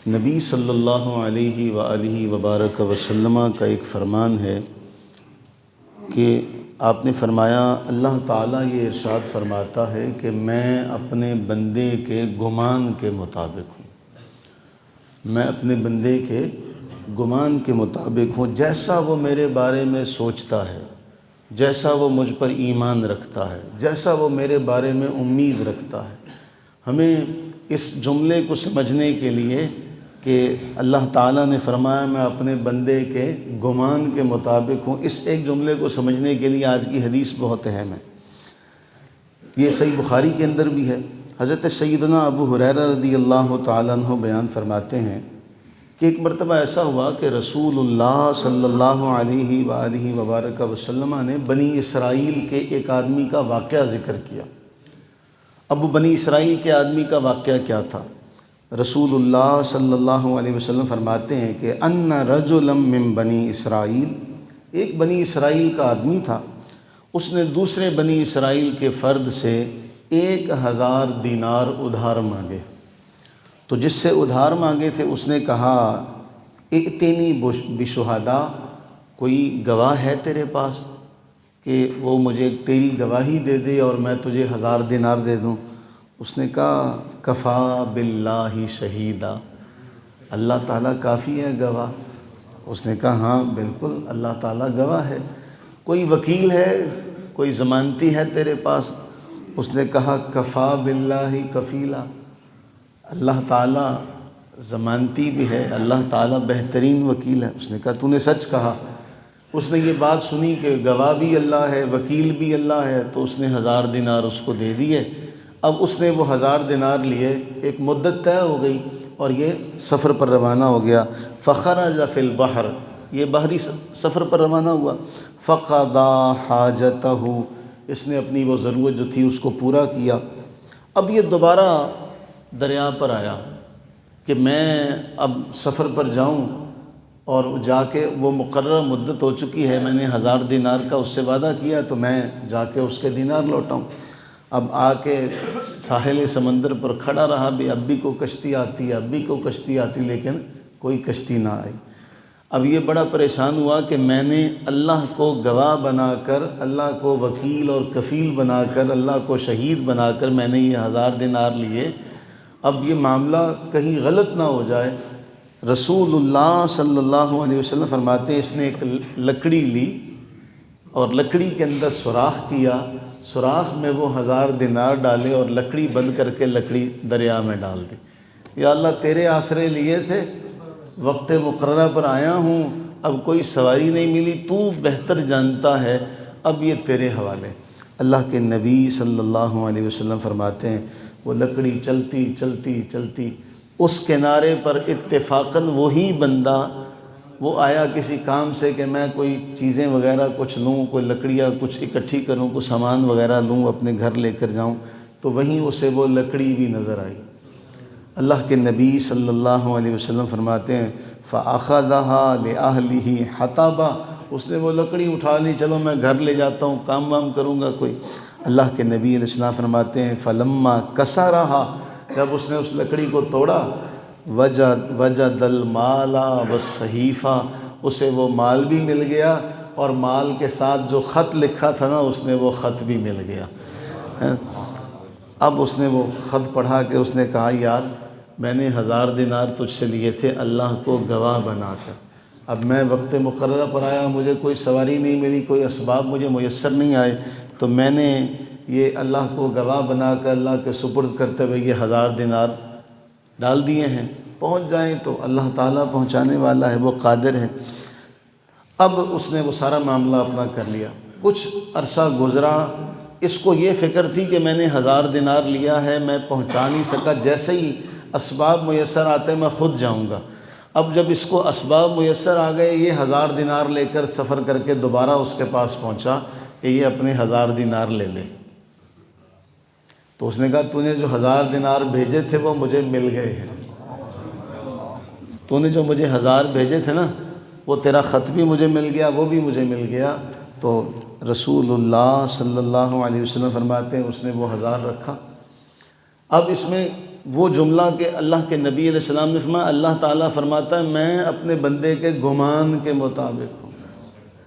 نبی صلی اللہ علیہ وآلہ وبارک وسلم کا ایک فرمان ہے کہ آپ نے فرمایا اللہ تعالیٰ یہ ارشاد فرماتا ہے کہ میں اپنے بندے کے گمان کے مطابق ہوں، میں اپنے بندے کے گمان کے مطابق ہوں، جیسا وہ میرے بارے میں سوچتا ہے، جیسا وہ مجھ پر ایمان رکھتا ہے، جیسا وہ میرے بارے میں امید رکھتا ہے۔ ہمیں اس جملے کو سمجھنے کے لیے کہ اللہ تعالیٰ نے فرمایا میں اپنے بندے کے گمان کے مطابق ہوں، اس ایک جملے کو سمجھنے کے لیے آج کی حدیث بہت اہم ہے۔ یہ صحیح بخاری کے اندر بھی ہے۔ حضرت سیدنا ابو ہریرہ رضی اللہ تعالیٰ عنہ بیان فرماتے ہیں کہ ایک مرتبہ ایسا ہوا کہ رسول اللہ صلی اللہ علیہ وآلہ وبارک وسلم نے بنی اسرائیل کے ایک آدمی کا واقعہ ذکر کیا۔ اب بنی اسرائیل کے آدمی کا واقعہ کیا تھا؟ رسول اللہ صلی اللہ علیہ وسلم فرماتے ہیں کہ ان رجلا من بنی اسرائیل، ایک بنی اسرائیل کا آدمی تھا، اس نے دوسرے بنی اسرائیل کے فرد سے 1000 دینار ادھار مانگے۔ تو جس سے ادھار مانگے تھے اس نے کہا ائتنی بشہداء، کوئی گواہ ہے تیرے پاس کہ وہ مجھے تیری گواہی دے دے اور میں تجھے 1000 دینار دے دوں؟ اس نے کہا کفا باللہ شہیدا، اللہ تعالیٰ کافی ہے گواہ۔ اس نے کہا ہاں بالکل اللہ تعالیٰ گواہ ہے۔ کوئی وکیل ہے، کوئی ضمانتی ہے تیرے پاس؟ اس نے کہا کفا باللہ کفیلا، اللہ تعالیٰ ضمانتی بھی ہے، اللہ تعالیٰ بہترین وکیل ہے۔ اس نے کہا تو نے سچ کہا۔ اس نے یہ بات سنی کہ گواہ بھی اللہ ہے، وکیل بھی اللہ ہے، تو اس نے 1000 دینار اس کو دے دیے۔ اب اس نے وہ 1000 دینار لیے، ایک مدت طے ہو گئی اور یہ سفر پر روانہ ہو گیا۔ فخرج فی البحر، یہ بحری سفر پر روانہ ہوا۔ فقضا حاجتہ، اس نے اپنی وہ ضرورت جو تھی اس کو پورا کیا۔ اب یہ دوبارہ دریا پر آیا کہ میں اب سفر پر جاؤں اور جا کے وہ مقررہ مدت ہو چکی ہے، میں نے 1000 دینار کا اس سے وعدہ کیا تو میں جا کے اس کے دینار لوٹاؤں۔ اب آ کے ساحل سمندر پر کھڑا رہا، بھی اب بھی کو کشتی آتی ہے، اب بھی کو کشتی آتی، لیکن کوئی کشتی نہ آئی۔ اب یہ بڑا پریشان ہوا کہ میں نے اللہ کو گواہ بنا کر، اللہ کو وکیل اور کفیل بنا کر، اللہ کو شہید بنا کر میں نے یہ 1000 دینار لیے، اب یہ معاملہ کہیں غلط نہ ہو جائے۔ رسول اللہ صلی اللہ علیہ وسلم فرماتے ہیں اس نے ایک لکڑی لی اور لکڑی کے اندر سوراخ کیا، سوراخ میں وہ 1000 دینار ڈالے اور لکڑی بند کر کے لکڑی دریا میں ڈال دی۔ یا اللہ تیرے آسرے لیے تھے، وقت مقررہ پر آیا ہوں، اب کوئی سواری نہیں ملی، تو بہتر جانتا ہے، اب یہ تیرے حوالے۔ اللہ کے نبی صلی اللہ علیہ وسلم فرماتے ہیں وہ لکڑی چلتی چلتی چلتی اس کنارے پر اتفاقاً وہی بندہ وہ آیا کسی کام سے کہ میں کوئی چیزیں وغیرہ کچھ لوں، کوئی لکڑیاں کچھ اکٹھی کروں، کوئی سامان وغیرہ لوں اپنے گھر لے کر جاؤں، تو وہیں اسے وہ لکڑی بھی نظر آئی۔ اللہ کے نبی صلی اللہ علیہ وسلم فرماتے ہیں فَأَخَذَهَا لِأَهْلِهِ حَطَبًا، اس نے وہ لکڑی اٹھا لی، چلو میں گھر لے جاتا ہوں، کام وام کروں گا کوئی۔ اللہ کے نبی علیہ السلام فرماتے ہیں فَلَمَّا كَسَرَهَا، جب اس نے اس لکڑی کو توڑا، وجد المال والصحیفہ، اسے وہ مال بھی مل گیا اور مال کے ساتھ جو خط لکھا تھا نا اس نے وہ خط بھی مل گیا۔ اب اس نے وہ خط پڑھا کہ اس نے کہا یار میں نے 1000 دینار تجھ سے لیے تھے اللہ کو گواہ بنا کر، اب میں وقت مقررہ پر آیا، مجھے کوئی سواری نہیں ملی، کوئی اسباب مجھے میسر نہیں آئے، تو میں نے یہ اللہ کو گواہ بنا کر اللہ کے سپرد کرتے ہوئے یہ 1000 دینار ڈال دیے ہیں، پہنچ جائیں تو اللہ تعالیٰ پہنچانے والا ہے، وہ قادر ہے۔ اب اس نے وہ سارا معاملہ اپنا کر لیا۔ کچھ عرصہ گزرا، اس کو یہ فکر تھی کہ میں نے 1000 دینار لیا ہے، میں پہنچا نہیں سکا، جیسے ہی اسباب میسر آتے میں خود جاؤں گا۔ اب جب اس کو اسباب میسر آ گئے، یہ 1000 دینار لے کر سفر کر کے دوبارہ اس کے پاس پہنچا کہ یہ اپنے 1000 دینار لے لے۔ تو اس نے کہا تو نے جو 1000 دینار بھیجے تھے وہ مجھے مل گئے ہیں، تو نے جو مجھے 1000 بھیجے تھے نا وہ تیرا خط بھی مجھے مل گیا، وہ بھی مجھے مل گیا۔ تو رسول اللہ صلی اللہ علیہ وسلم فرماتے ہیں اس نے وہ 1000 رکھا۔ اب اس میں وہ جملہ کہ اللہ کے نبی علیہ السلام نے فرمایا، اللہ تعالیٰ فرماتا ہے میں اپنے بندے کے گمان کے مطابق ہوں،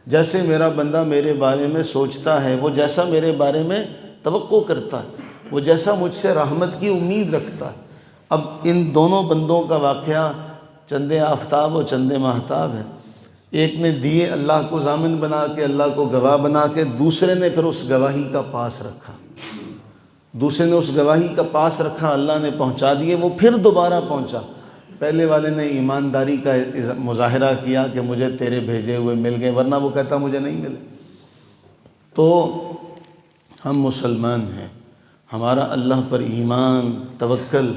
جیسے میرا بندہ میرے بارے میں سوچتا ہے، وہ جیسا میرے بارے میں توقع کرتا ہے، وہ جیسا مجھ سے رحمت کی امید رکھتا ہے۔ اب ان دونوں بندوں کا واقعہ چند آفتاب و چند ماہتاب ہے۔ ایک نے دیے اللہ کو ضامن بنا کے، اللہ کو گواہ بنا کے، دوسرے نے پھر اس گواہی کا پاس رکھا، دوسرے نے اس گواہی کا پاس رکھا، اللہ نے پہنچا دیے، وہ پھر دوبارہ پہنچا۔ پہلے والے نے ایمانداری کا مظاہرہ کیا کہ مجھے تیرے بھیجے ہوئے مل گئے، ورنہ وہ کہتا مجھے نہیں ملے۔ تو ہم مسلمان ہیں، ہمارا اللہ پر ایمان، توکل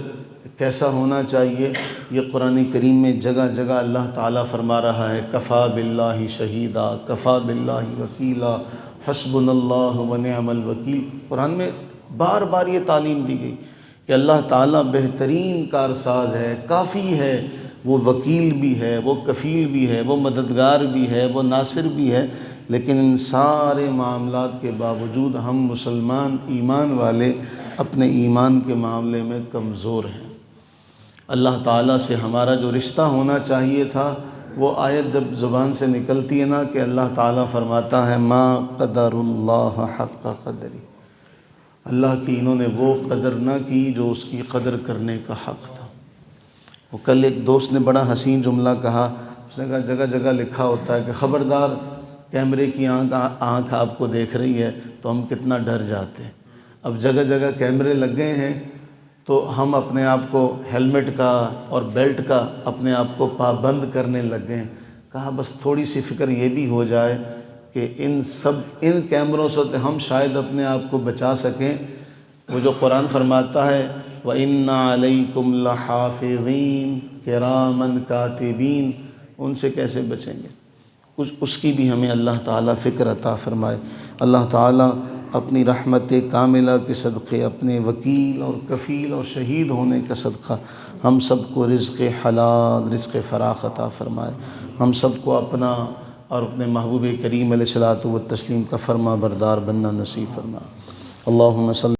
کیسا ہونا چاہیے، یہ قرآن کریم میں جگہ جگہ اللہ تعالیٰ فرما رہا ہے، کفا باللہ شہیدا، کفا باللہ وکیلا، حسبنا اللہ ونعم الوکیل۔ قرآن میں بار بار یہ تعلیم دی گئی کہ اللہ تعالیٰ بہترین کارساز ہے، کافی ہے، وہ وکیل بھی ہے، وہ کفیل بھی ہے، وہ مددگار بھی ہے، وہ ناصر بھی ہے۔ لیکن ان سارے معاملات کے باوجود ہم مسلمان ایمان والے اپنے ایمان کے معاملے میں کمزور ہیں۔ اللہ تعالیٰ سے ہمارا جو رشتہ ہونا چاہیے تھا، وہ آیت جب زبان سے نکلتی ہے نا کہ اللہ تعالیٰ فرماتا ہے ما قدر اللہ حق قدری، اللہ کی انہوں نے وہ قدر نہ کی جو اس کی قدر کرنے کا حق تھا۔ وہ کل ایک دوست نے بڑا حسین جملہ کہا، اس نے کہا جگہ جگہ لکھا ہوتا ہے کہ خبردار کیمرے کی آنکھ آپ کو دیکھ رہی ہے تو ہم کتنا ڈر جاتے ہیں۔ اب جگہ جگہ کیمرے لگ گئے ہیں تو ہم اپنے آپ کو ہیلمٹ کا اور بیلٹ کا اپنے آپ کو پابند کرنے لگ گئے ہیں۔ کہا بس تھوڑی سی فکر یہ بھی ہو جائے کہ ان کیمروں سے تو ہم شاید اپنے آپ کو بچا سکیں۔ وہ جو قرآن فرماتا ہے وَإِنَّ عَلَيْكُمْ لَحَافِظِينَ كِرَامًا كَاتِبِينَ، ان سے کیسے بچیں گے؟ اس کی بھی ہمیں اللہ تعالیٰ فکر عطا فرمائے۔ اللہ تعالیٰ اپنی رحمت کاملہ کے صدقے، اپنے وکیل اور کفیل اور شہید ہونے کا صدقہ ہم سب کو رزق حلال، رزق فراخ عطا فرمائے۔ ہم سب کو اپنا اور اپنے محبوب کریم علیہ الصلوۃ والتسلیم کا فرما بردار بننا نصیب فرمائے۔ اللہم صلی